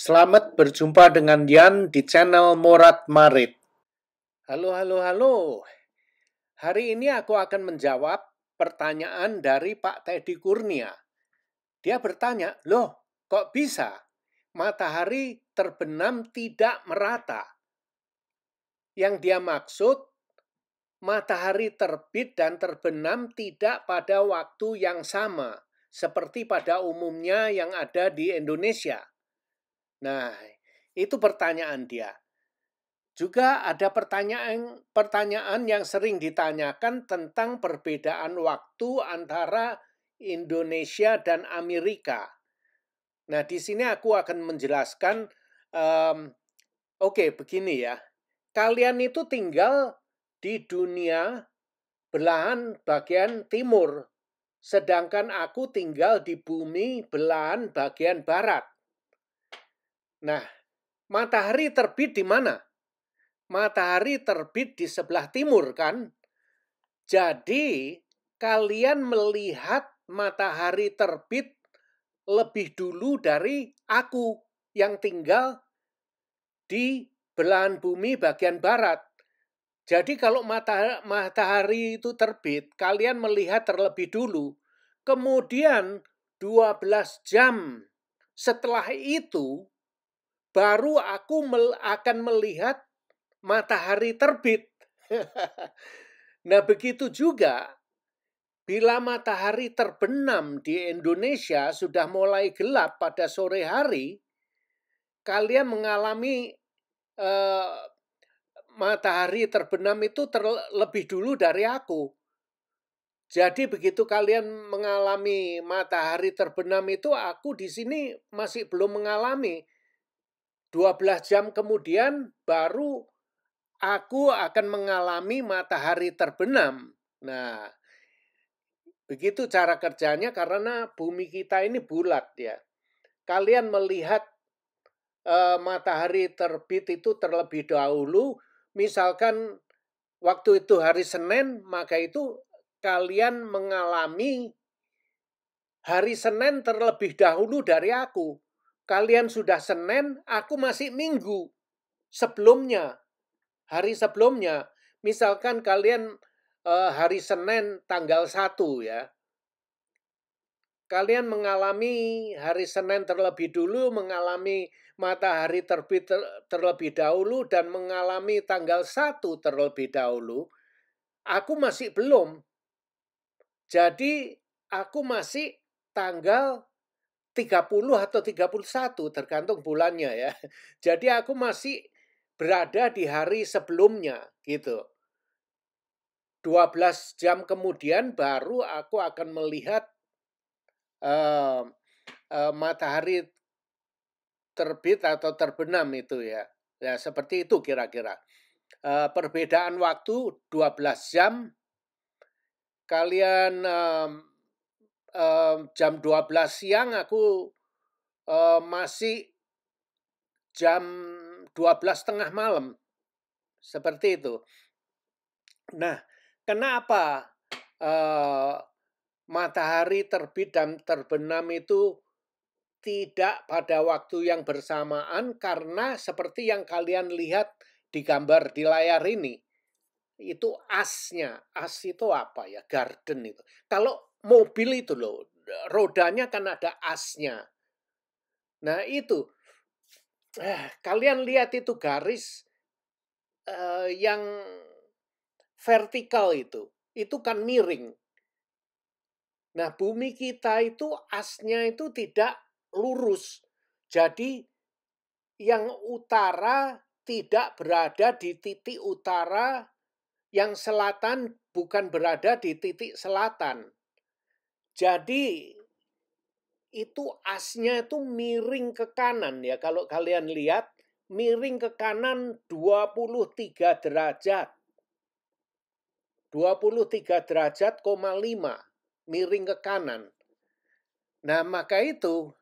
Selamat berjumpa dengan Yan di channel Morat Marit. Halo, halo, halo. Hari ini aku akan menjawab pertanyaan dari Pak Teddy Kurnia. Dia bertanya, loh kok bisa matahari terbenam tidak merata? Yang dia maksud, matahari terbit dan terbenam tidak pada waktu yang sama, seperti pada umumnya yang ada di Indonesia. Nah, itu pertanyaan dia. Juga ada pertanyaan yang sering ditanyakan tentang perbedaan waktu antara Indonesia dan Amerika. Nah, di sini aku akan menjelaskan, oke, begini ya. Kalian itu tinggal di dunia belahan bagian timur, sedangkan aku tinggal di bumi belahan bagian barat. Nah, matahari terbit di mana? Matahari terbit di sebelah timur kan? Jadi kalian melihat matahari terbit lebih dulu dari aku yang tinggal di belahan bumi bagian barat. Jadi kalau matahari itu terbit, kalian melihat terlebih dulu. Kemudian 12 jam setelah itu baru aku akan melihat matahari terbit. Nah, begitu juga bila matahari terbenam di Indonesia sudah mulai gelap pada sore hari, kalian mengalami matahari terbenam itu terlebih dulu dari aku. Jadi begitu kalian mengalami matahari terbenam itu, aku di sini masih belum mengalami. 12 jam kemudian baru aku akan mengalami matahari terbenam. Nah, begitu cara kerjanya karena bumi kita ini bulat ya. Kalian melihat matahari terbit itu terlebih dahulu, misalkan waktu itu hari Senin, maka itu kalian mengalami hari Senin terlebih dahulu dari aku. Kalian sudah Senin, aku masih Minggu sebelumnya. Hari sebelumnya, misalkan kalian hari Senin tanggal 1 ya. Kalian mengalami hari Senin terlebih dulu, mengalami matahari terbit terlebih dahulu, dan mengalami tanggal 1 terlebih dahulu. Aku masih belum. Jadi aku masih tanggal 30 atau 31 tergantung bulannya ya. Jadi aku masih berada di hari sebelumnya gitu. 12 jam kemudian baru aku akan melihat matahari terbit atau terbenam itu ya. Ya seperti itu kira-kira. Perbedaan waktu 12 jam. Kalian jam 12 siang, aku masih jam 12 tengah malam. Seperti itu. Nah, kenapa matahari terbit dan terbenam itu tidak pada waktu yang bersamaan? Karena seperti yang kalian lihat di gambar di layar ini, itu asnya. As itu apa ya? Garden itu. Kalau mobil itu loh, rodanya kan ada asnya. Nah itu, kalian lihat itu garis yang vertikal itu kan miring. Nah, bumi kita itu asnya itu tidak lurus. Jadi yang utara tidak berada di titik utara, yang selatan bukan berada di titik selatan. Jadi itu asnya itu miring ke kanan ya. Kalau kalian lihat, miring ke kanan 23 derajat. 23 derajat, 5 miring ke kanan. Nah, maka itu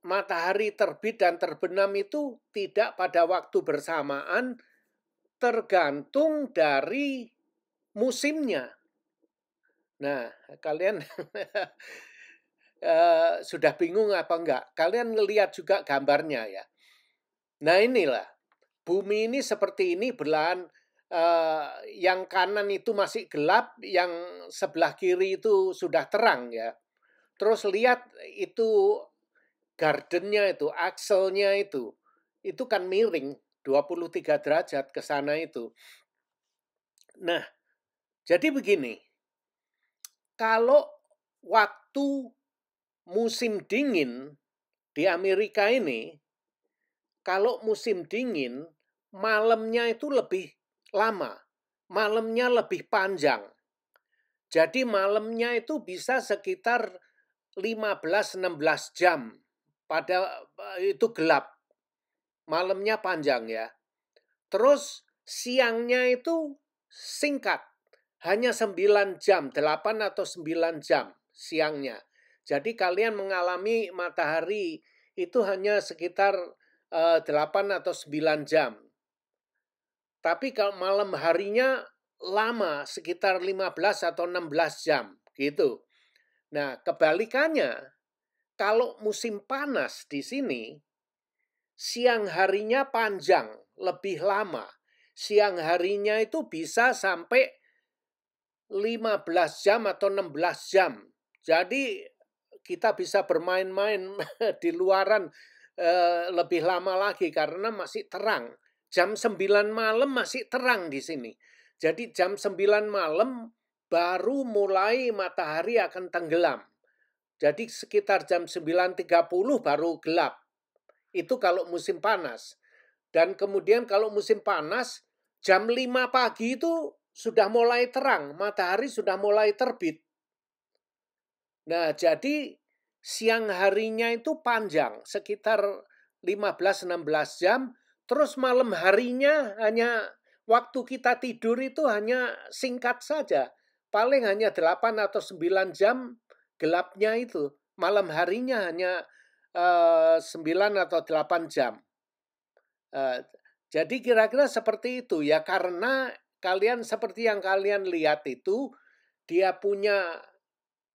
matahari terbit dan terbenam itu tidak pada waktu bersamaan, tergantung dari musimnya. Nah, kalian Sudah bingung apa enggak? Kalian ngelihat juga gambarnya ya. Nah inilah, bumi ini seperti ini belahan, yang kanan itu masih gelap, yang sebelah kiri itu sudah terang ya. Terus lihat itu gardennya itu, akselnya itu kan miring 23 derajat ke sana itu. Nah, jadi begini, kalau waktu musim dingin di Amerika ini, kalau musim dingin, malamnya itu lebih lama, malamnya lebih panjang. Jadi malamnya itu bisa sekitar 15-16 jam. Pada itu gelap. Malamnya panjang ya. Terus siangnya itu singkat. Hanya 9 jam, 8 atau 9 jam siangnya. Jadi kalian mengalami matahari itu hanya sekitar 8 atau 9 jam. Tapi kalau malam harinya lama, sekitar 15 atau 16 jam gitu. Nah, kebalikannya, kalau musim panas di sini, siang harinya panjang, lebih lama. Siang harinya itu bisa sampai 15 jam atau 16 jam. Jadi kita bisa bermain-main di luaran lebih lama lagi karena masih terang. Jam 9 malam masih terang di sini. Jadi jam 9 malam baru mulai matahari akan tenggelam. Jadi sekitar jam 9.30 baru gelap. Itu kalau musim panas. Dan kemudian kalau musim panas, jam 5 pagi itu sudah mulai terang, matahari sudah mulai terbit. Nah, jadi siang harinya itu panjang, sekitar 15-16 jam, terus malam harinya hanya waktu kita tidur itu hanya singkat saja. Paling hanya 8 atau 9 jam gelapnya itu. Malam harinya hanya 9 atau 8 jam. Jadi kira-kira seperti itu ya, karena kalian seperti yang kalian lihat itu, dia punya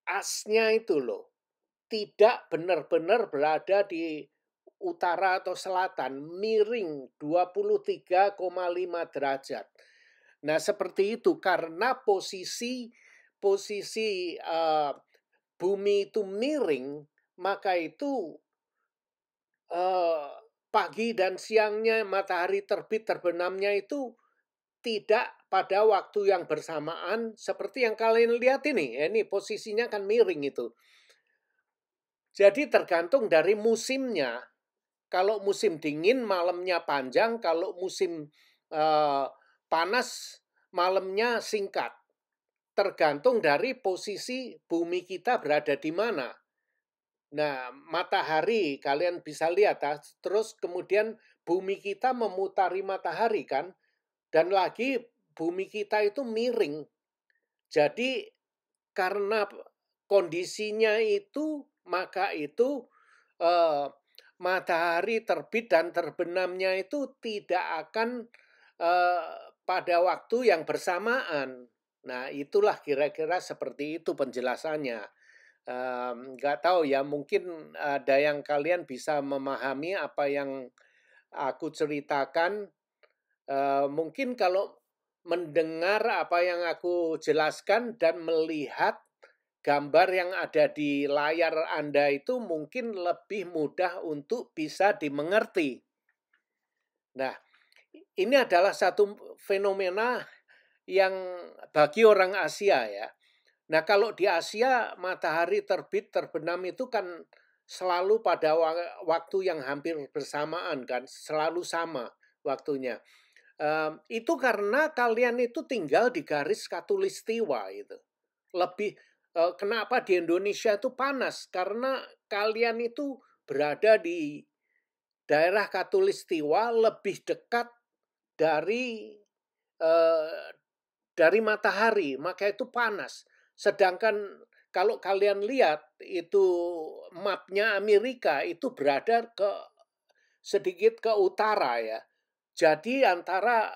asnya itu loh, tidak benar-benar berada di utara atau selatan, miring 23,5 derajat. Nah, seperti itu karena posisi bumi itu miring, maka itu eh, pagi dan siangnya matahari terbit terbenamnya itu tidak pada waktu yang bersamaan seperti yang kalian lihat ini. Ini posisinya kan miring itu. Jadi tergantung dari musimnya. Kalau musim dingin malamnya panjang, kalau musim uh, panas malamnya singkat. Tergantung dari posisi bumi kita berada di mana. Nah, matahari kalian bisa lihat, terus kemudian bumi kita memutari matahari kan, dan lagi bumi kita itu miring. Jadi karena kondisinya itu, maka itu eh, matahari terbit dan terbenamnya itu tidak akan eh, pada waktu yang bersamaan. Nah, itulah kira-kira seperti itu penjelasannya. Nggak tahu ya, mungkin ada yang kalian bisa memahami apa yang aku ceritakan. Mungkin kalau mendengar apa yang aku jelaskan dan melihat gambar yang ada di layar Anda itu mungkin lebih mudah untuk bisa dimengerti. Nah, ini adalah satu fenomena yang bagi orang Asia ya. Nah, kalau di Asia matahari terbit terbenam itu kan selalu pada waktu yang hampir bersamaan kan, selalu sama waktunya. Itu karena kalian itu tinggal di garis khatulistiwa itu. Lebih kenapa di Indonesia itu panas? Karena kalian itu berada di daerah khatulistiwa lebih dekat dari eh, dari matahari, maka itu panas. Sedangkan kalau kalian lihat itu mapnya Amerika itu berada sedikit ke utara ya. Jadi antara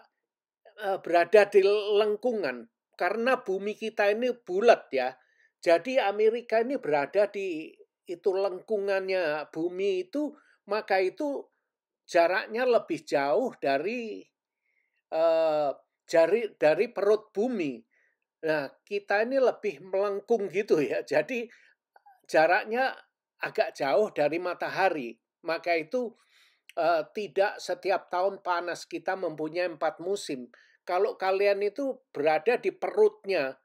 berada di lengkungan karena bumi kita ini bulat ya. Jadi Amerika ini berada di itu lengkungannya bumi itu, maka itu jaraknya lebih jauh dari dari perut bumi. Nah, kita ini lebih melengkung gitu ya. Jadi jaraknya agak jauh dari matahari. Maka itu tidak setiap tahun panas, kita mempunyai 4 musim. Kalau kalian itu berada di perutnya,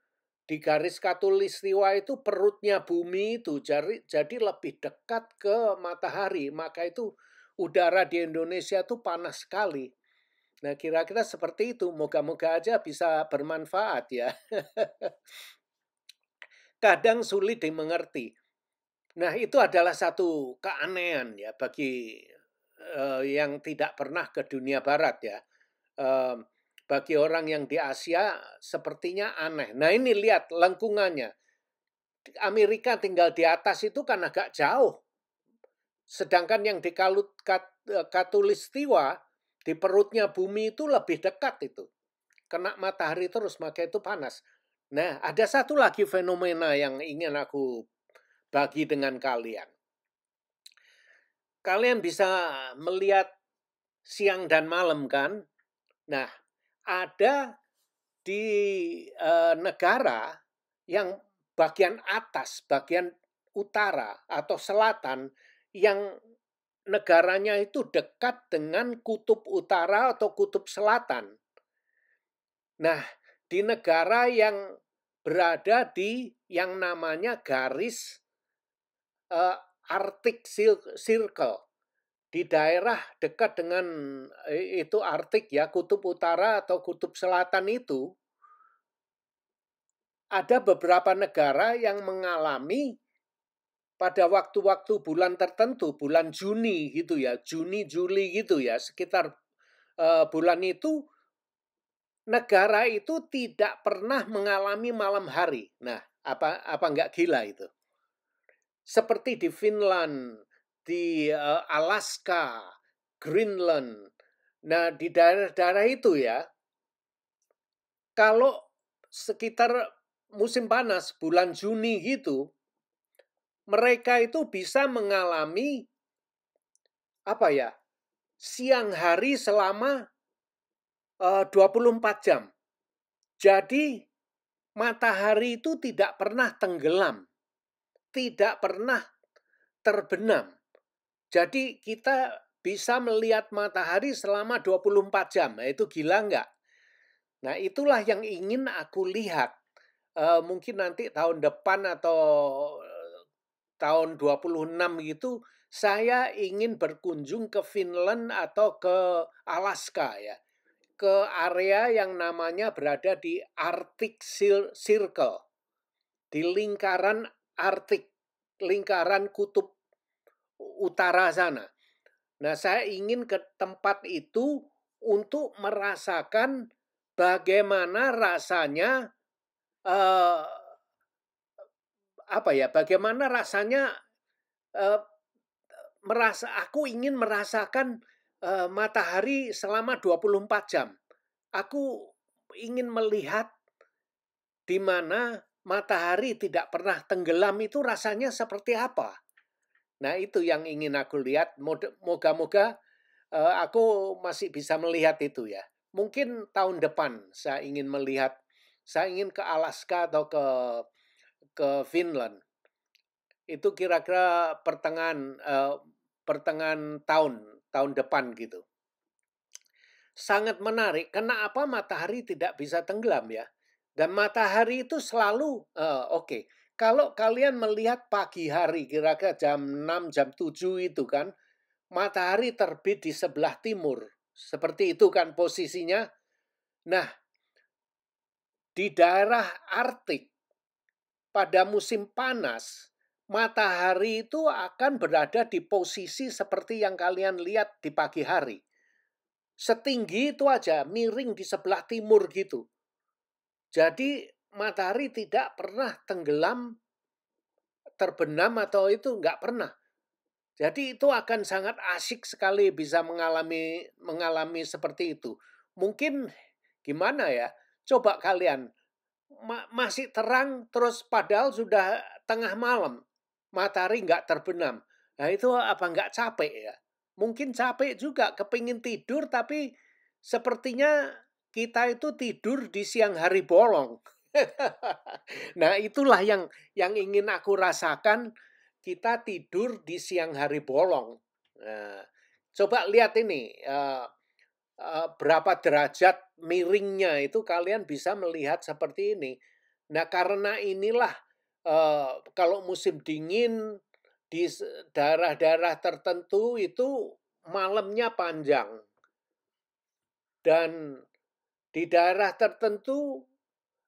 di garis khatulistiwa itu perutnya bumi itu, jadi lebih dekat ke matahari, maka itu udara di Indonesia itu panas sekali. Nah, kira-kira seperti itu. Moga-moga aja bisa bermanfaat ya. Kadang sulit dimengerti. Nah, itu adalah satu keanehan ya bagi yang tidak pernah ke dunia barat ya. Eee, Bagi orang yang di Asia sepertinya aneh. Nah, ini lihat lengkungannya. Amerika tinggal di atas itu kan agak jauh. Sedangkan yang di khatulistiwa, di perutnya bumi itu lebih dekat itu. Kena matahari terus, maka itu panas. Nah, ada satu lagi fenomena yang ingin aku bagi dengan kalian. Kalian bisa melihat siang dan malam kan? Nah, ada di negara yang bagian atas, bagian utara atau selatan yang negaranya itu dekat dengan kutub utara atau kutub selatan. Nah, di negara yang berada di yang namanya garis Arctic Circle, di daerah dekat dengan itu Arktik ya, kutub utara atau kutub selatan itu, ada beberapa negara yang mengalami pada waktu-waktu bulan tertentu, bulan Juni gitu ya, Juni, Juli gitu ya, sekitar bulan itu, negara itu tidak pernah mengalami malam hari. Nah, apa nggak gila itu? Seperti di Finland, di Alaska, Greenland. Nah, di daerah-daerah itu ya, kalau sekitar musim panas, bulan Juni gitu, mereka itu bisa mengalami apa ya, siang hari selama 24 jam. Jadi matahari itu tidak pernah tenggelam, tidak pernah terbenam. Jadi kita bisa melihat matahari selama 24 jam. Nah, itu gila nggak? Nah, itulah yang ingin aku lihat. Mungkin nanti tahun depan atau tahun 26 gitu, saya ingin berkunjung ke Finland atau ke Alaska ya. Ke area yang namanya berada di Arctic Circle. Di lingkaran Arktik, lingkaran kutub utara sana. Nah, saya ingin ke tempat itu untuk merasakan bagaimana rasanya eh, apa ya? Bagaimana rasanya eh, aku ingin merasakan matahari selama 24 jam. Aku ingin melihat di mana matahari tidak pernah tenggelam itu rasanya seperti apa. Nah, itu yang ingin aku lihat. Moga-moga aku masih bisa melihat itu ya. Mungkin tahun depan saya ingin ke Alaska atau ke Finland. Itu kira-kira pertengahan tahun depan gitu. Sangat menarik. Kenapa matahari tidak bisa tenggelam ya? Dan matahari itu selalu oke. Kalau kalian melihat pagi hari kira-kira jam 6, jam 7 itu kan, matahari terbit di sebelah timur. Seperti itu kan posisinya. Nah, di daerah Arktik pada musim panas, matahari itu akan berada di posisi seperti yang kalian lihat di pagi hari. Setinggi itu aja, miring di sebelah timur gitu. Jadi matahari tidak pernah tenggelam, terbenam atau itu nggak pernah. Jadi itu akan sangat asik sekali bisa mengalami seperti itu. Mungkin gimana ya? Coba kalian masih terang terus padahal sudah tengah malam. matahari nggak terbenam. Nah itu apa nggak capek ya? Mungkin capek juga, kepingin tidur tapi sepertinya kita itu tidur di siang hari bolong. Nah itulah yang ingin aku rasakan, kita tidur di siang hari bolong. Nah, coba lihat ini, berapa derajat miringnya itu kalian bisa melihat seperti ini. Nah, karena inilah, kalau musim dingin di daerah-daerah tertentu itu malamnya panjang dan di daerah tertentu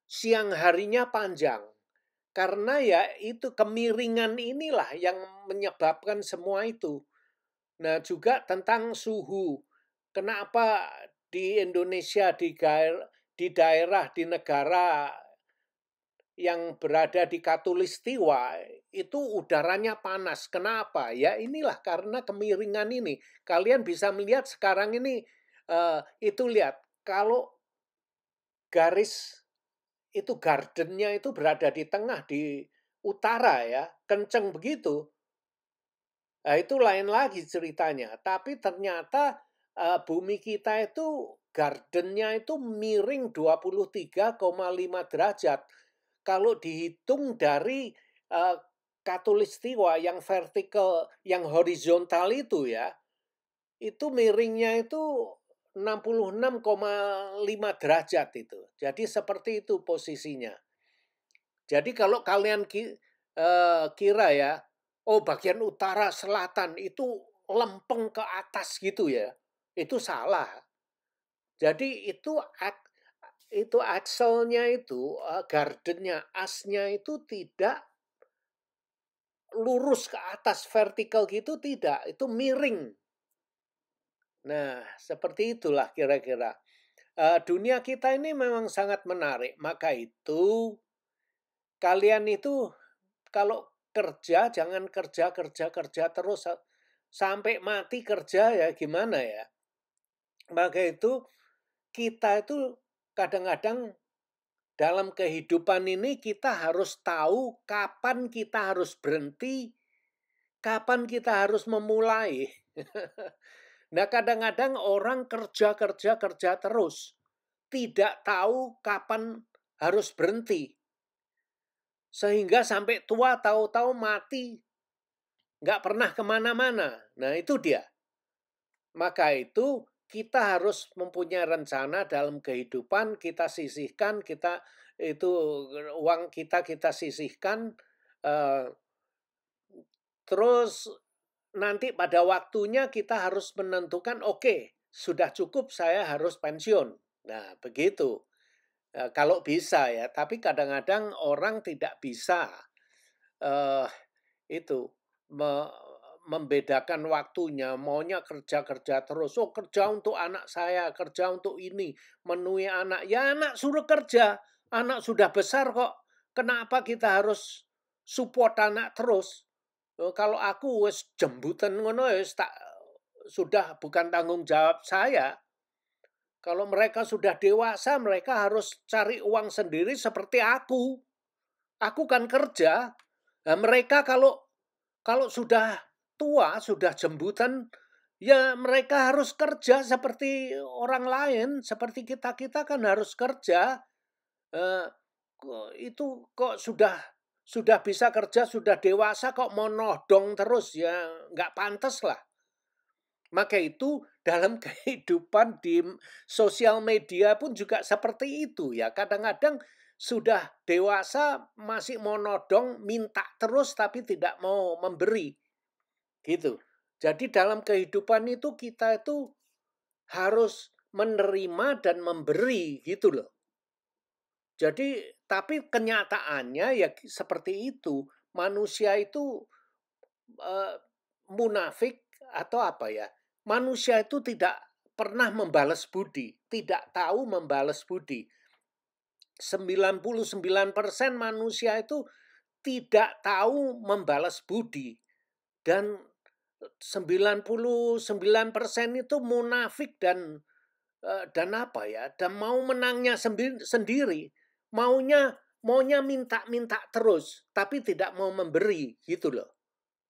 siang harinya panjang. Karena ya itu kemiringan inilah yang menyebabkan semua itu. Nah, juga tentang suhu. Kenapa di Indonesia, di daerah, di negara yang berada di Katulistiwa, itu udaranya panas. Kenapa? Ya inilah karena kemiringan ini. Kalian bisa melihat sekarang ini, itu lihat, kalau garis itu gardennya itu berada di tengah, di utara ya, kenceng begitu. Nah, itu lain lagi ceritanya. Tapi ternyata bumi kita itu gardennya itu miring 23,5 derajat. Kalau dihitung dari katulistiwa yang vertikal, yang horizontal itu ya, itu miringnya itu 66,5 derajat itu. Jadi seperti itu posisinya. Jadi kalau kalian kira ya, oh bagian utara selatan itu lempeng ke atas gitu ya, itu salah. Jadi itu akselnya itu, gardennya, asnya itu tidak lurus ke atas vertikal gitu tidak, itu miring. Nah, seperti itulah kira-kira. Dunia kita ini memang sangat menarik, maka itu kalian itu kalau kerja jangan kerja kerja kerja terus sampai mati kerja ya gimana ya. Maka itu kita itu kadang-kadang dalam kehidupan ini kita harus tahu kapan kita harus berhenti, kapan kita harus memulai. Nah, kadang-kadang orang kerja kerja kerja terus, tidak tahu kapan harus berhenti. Sehingga sampai tua tahu-tahu mati, nggak pernah kemana-mana. Nah itu dia. Maka itu kita harus mempunyai rencana dalam kehidupan, kita sisihkan, kita itu uang kita sisihkan, terus nanti pada waktunya kita harus menentukan, oke, sudah cukup saya harus pensiun. Nah begitu. Kalau bisa ya, tapi kadang-kadang orang tidak bisa eh, itu me membedakan waktunya, maunya kerja-kerja terus. Oh, kerja untuk anak saya, kerja untuk ini, menuhi anak. Ya anak suruh kerja, anak sudah besar kok. Kenapa kita harus support anak terus? Kalau aku wis jembutan ngono wis tak sudah bukan tanggung jawab saya. Kalau mereka sudah dewasa, mereka harus cari uang sendiri seperti aku. Aku kan kerja. Nah, mereka kalau sudah tua, sudah jembutan, ya mereka harus kerja seperti orang lain, seperti kita-kita kan harus kerja. Itu kok sudah bisa kerja, sudah dewasa kok mau nodong terus ya nggak pantas lah. Maka itu dalam kehidupan di sosial media pun juga seperti itu ya. Kadang-kadang sudah dewasa masih mau nodong, minta terus tapi tidak mau memberi. Gitu. Jadi dalam kehidupan itu kita itu harus menerima dan memberi gitu loh. Jadi tapi kenyataannya ya seperti itu. Manusia itu eh, munafik atau apa ya? Manusia itu tidak pernah membalas budi, tidak tahu membalas budi. 99% manusia itu tidak tahu membalas budi. Dan 99% itu munafik dan apa ya? Dan mau menangnya sendiri. Maunya minta-minta terus, tapi tidak mau memberi gitu loh.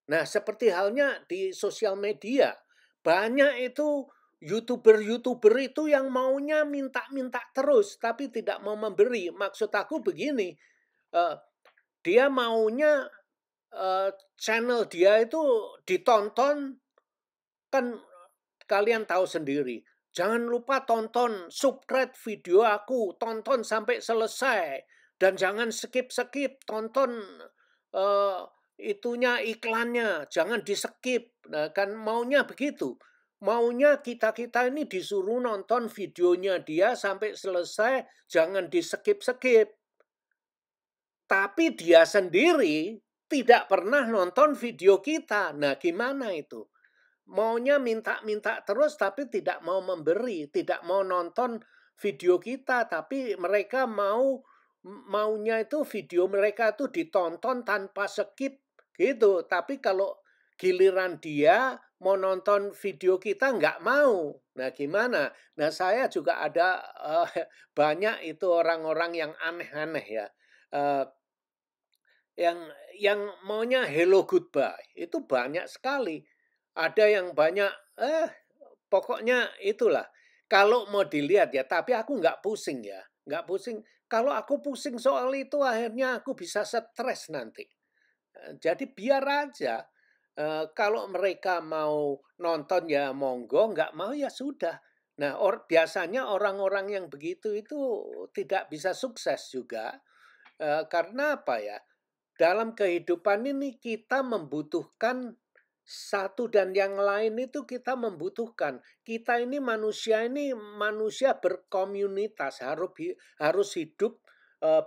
Nah, seperti halnya di sosial media, banyak itu YouTuber-YouTuber itu yang maunya minta-minta terus, tapi tidak mau memberi. Maksud aku begini, eee, dia maunya, channel dia itu ditonton, kan kalian tahu sendiri, jangan lupa tonton, subscribe video aku, tonton sampai selesai, dan jangan skip-skip, tonton, eee, itunya, iklannya, jangan di-skip. Nah, kan maunya begitu. Maunya kita-kita ini disuruh nonton videonya dia sampai selesai, jangan di-skip-skip. Tapi dia sendiri tidak pernah nonton video kita. Nah, gimana itu? Maunya minta-minta terus tapi tidak mau memberi, tidak mau nonton video kita, tapi mereka maunya itu video mereka tuh ditonton tanpa skip gitu. Tapi kalau giliran dia mau nonton video kita nggak mau. Nah, gimana? Nah, saya juga ada banyak itu orang-orang yang aneh-aneh ya. Eh, yang maunya hello goodbye itu banyak sekali. Ada yang banyak, pokoknya itulah. Kalau mau dilihat ya, tapi aku nggak pusing ya, nggak pusing. Kalau aku pusing soal itu akhirnya aku bisa stres nanti. Jadi biar aja, kalau mereka mau nonton ya monggo, nggak mau ya sudah. Nah, biasanya orang-orang yang begitu itu tidak bisa sukses juga, karena apa ya, dalam kehidupan ini kita membutuhkan satu dan yang lain itu kita membutuhkan. Kita ini manusia berkomunitas, harus hidup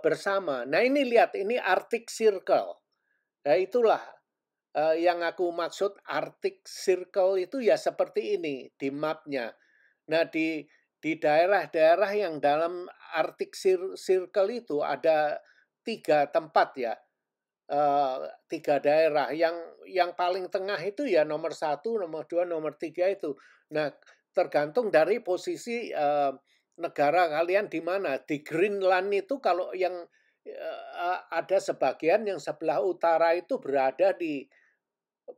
bersama. Nah, ini lihat, ini Arctic Circle. Nah, itulah yang aku maksud Arctic Circle itu ya seperti ini di mapnya. Nah, di daerah-daerah yang dalam Arctic Circle itu ada 3 tempat ya. 3 daerah, yang paling tengah itu ya nomor 1, nomor 2, nomor 3 itu. Nah, tergantung dari posisi, negara kalian di mana. Di Greenland itu kalau yang, ada sebagian yang sebelah utara itu berada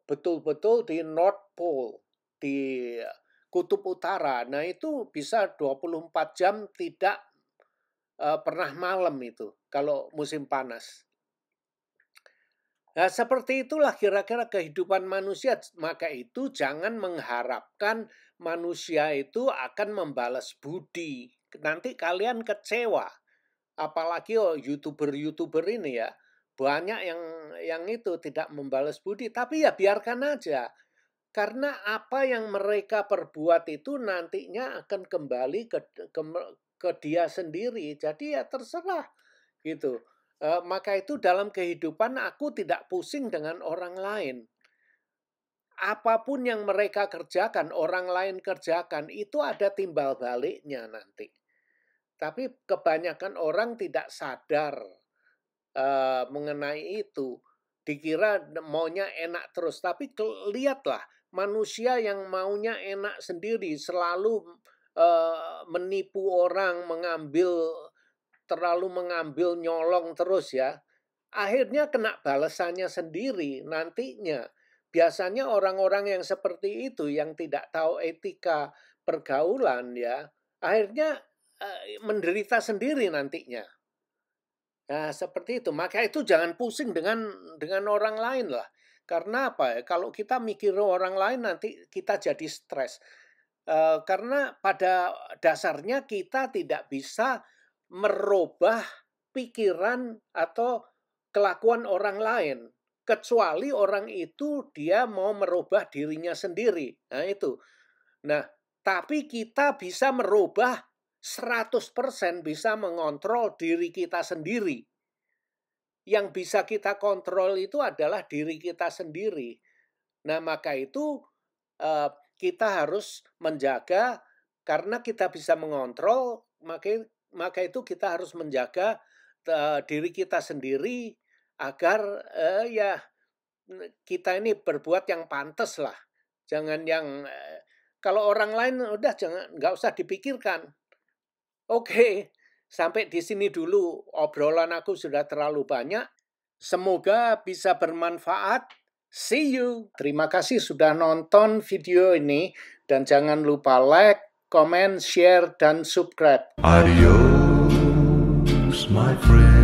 betul-betul di North Pole, di kutub utara. Nah, itu bisa 24 jam tidak, pernah malam itu kalau musim panas. Nah, seperti itulah kira-kira kehidupan manusia. Maka itu jangan mengharapkan manusia itu akan membalas budi. Nanti kalian kecewa. Apalagi YouTuber-YouTuber ini ya. Banyak yang itu tidak membalas budi, tapi ya biarkan aja. Karena apa yang mereka perbuat itu nantinya akan kembali ke dia sendiri. Jadi ya terserah gitu. Maka itu dalam kehidupan aku tidak pusing dengan orang lain. Apapun yang mereka kerjakan, orang lain kerjakan, itu ada timbal baliknya nanti. Tapi kebanyakan orang tidak sadar mengenai itu. Dikira maunya enak terus, tapi lihatlah manusia yang maunya enak sendiri, selalu menipu orang, terlalu mengambil nyolong terus ya. Akhirnya kena balasannya sendiri nantinya. Biasanya orang-orang yang seperti itu yang tidak tahu etika pergaulan ya, akhirnya menderita sendiri nantinya. Nah, seperti itu. Maka itu jangan pusing dengan orang lain lah. Karena apa ya? Kalau kita mikir orang lain nanti kita jadi stres. Karena pada dasarnya kita tidak bisa merubah pikiran atau kelakuan orang lain. Kecuali orang itu dia mau merubah dirinya sendiri. Nah, itu. Nah, tapi kita bisa merubah 100%, bisa mengontrol diri kita sendiri. Yang bisa kita kontrol itu adalah diri kita sendiri. Nah, maka itu kita harus menjaga, karena kita bisa mengontrol, maka itu kita harus menjaga diri kita sendiri agar ya kita ini berbuat yang pantas lah. Jangan yang kalau orang lain udah nggak usah dipikirkan. Oke, sampai di sini dulu obrolan aku sudah terlalu banyak. Semoga bisa bermanfaat. See you. Terima kasih sudah nonton video ini dan jangan lupa like, comment, share, dan subscribe. Adios, my friend.